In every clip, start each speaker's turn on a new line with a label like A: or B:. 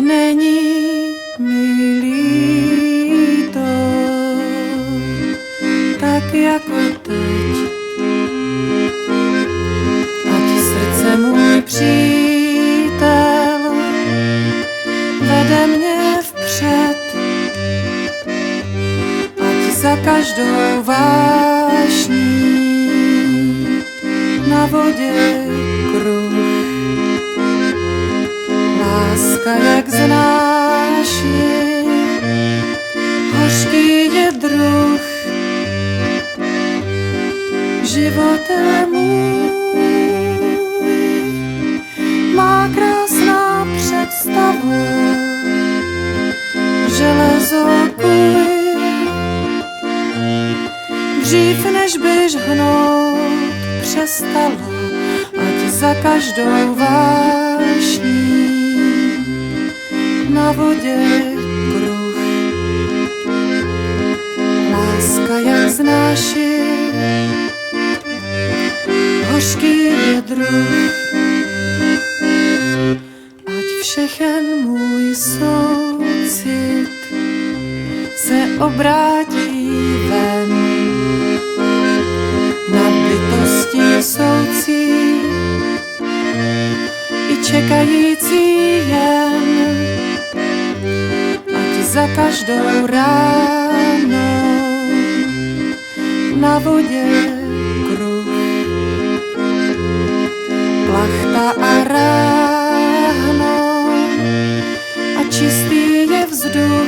A: není mi líto, tak jako teď. Ať srdce můj přítel vede mě vpřed, ať za každou vášní na vodě kruh. Láska, jak znáší, hořký je druh. Živote můj má krásná představu, železo kuj. Dřív než by žhnout přestalo, ať za každou vášní na vodě kruh. Láska, jak znáší, hořký je druh. Ať všechen můj soucit se obrátí ven, na bytosti soucí i čekající jen, ať za každou ránou na vodě kruh. Plachta a ráhno a čistý je vzduch.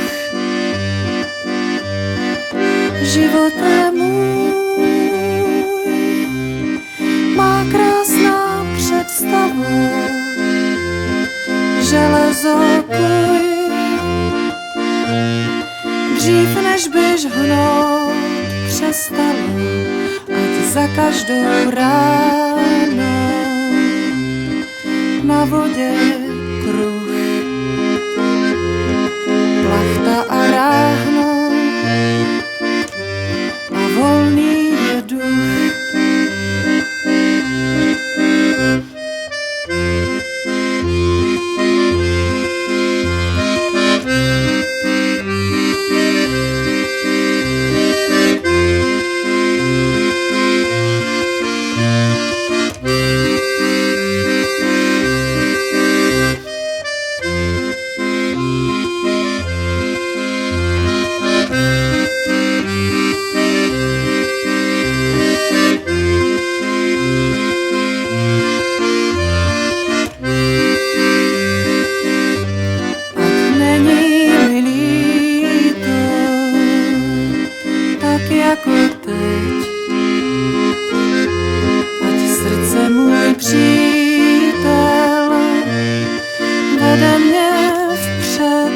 A: Živote můj má krásná představu, železo kuj. Dřív než by žhnout přestalo, ať za každou ránou na vodě kruh. Plachta a ráhno a volný je duch. Jako teď, ať srdce můj přítel vede mě vpřed,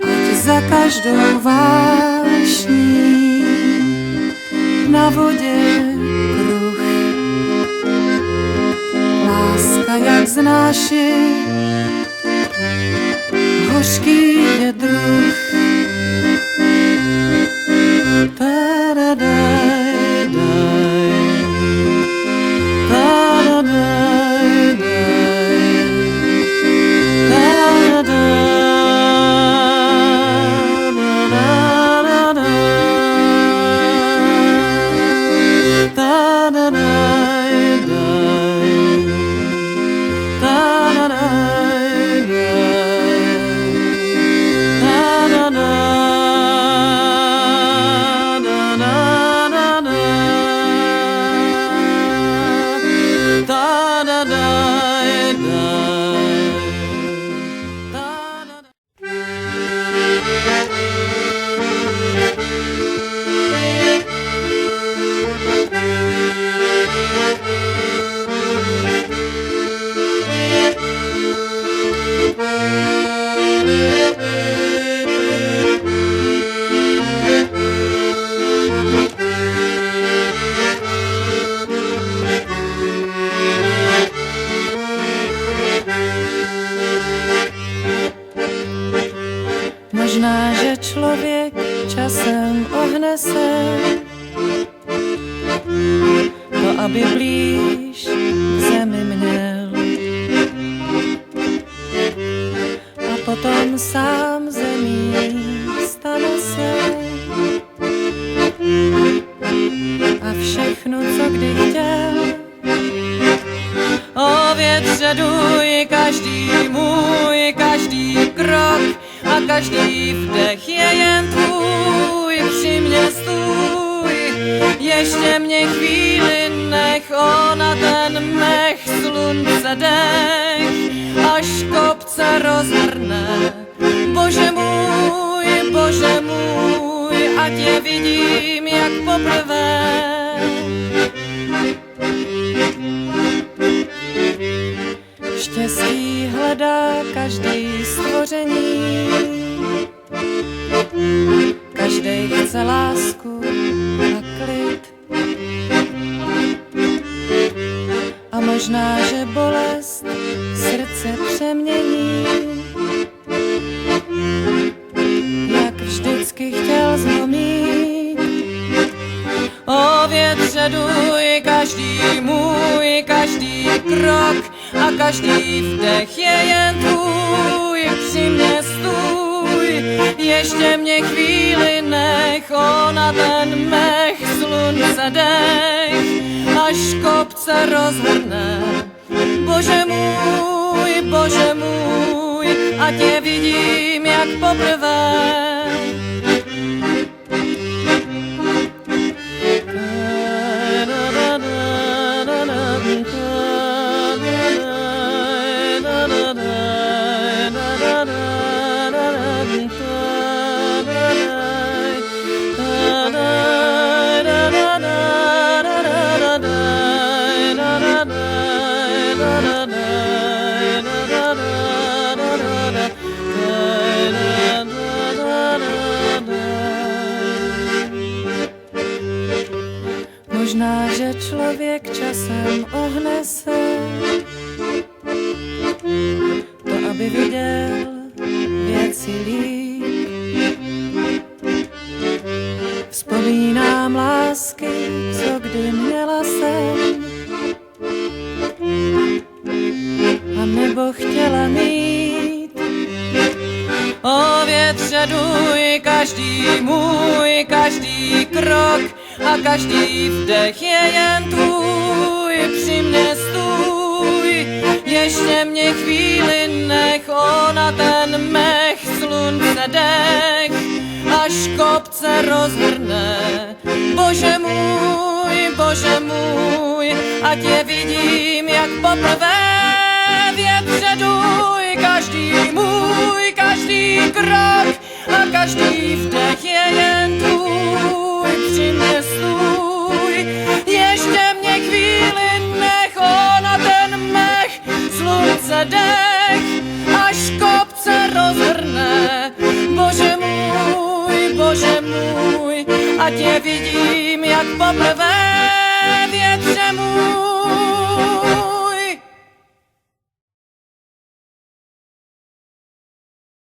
A: ať za každou vášní na vodě kruh. Láska, jak znáší, hořký je druh. Možná, že člověk časem ohne se, to aby blíž k zemi měl. jsem sám zemí, stanu se. A všechno, co kdy chtěl, o větře duj, každý můj, každý krok a každý vdech je jen tvůj, při mě stůj, ještě mě chvíli nech, ona ten mech, slunce dech, až kopce rozhrne. Bože můj, ať je vidím jak poprvé. Štěstí hledá každý stvoření, každej chce lásku a klid. A možná, že bolest srdce přemění, jak vždycky chtěl zlomit. O větře duj, každý můj, každý krok a každý vdech je jen tvůj, při mě stůj, ještě mě chvíli nech, ona ten mech, slunce dech, až kopce rozhrne. Bože můj, ať je vidím jak poprvé. Možná, že člověk časem ohne se, to aby viděl věci líp. Vzpomínám lásky, co kdy měla jsem, a nebo chtěla mít. O větře duj, každý můj, každý krok a každý vdech je jen tvůj, při mě stůj, ještě mě chvíli nech, ona ten mech, slunce dech, až kopce rozhrne. Bože můj, ať je vidím jak poprvé. Větře duj, každý můj, každý krok a každý vdech je jen tvůj, při mě stůj, ještě mě chvíli nech, ona ten mech, slunce dech, až kopce rozhrne. Bože můj, ať je vidím jak poprvé. Větře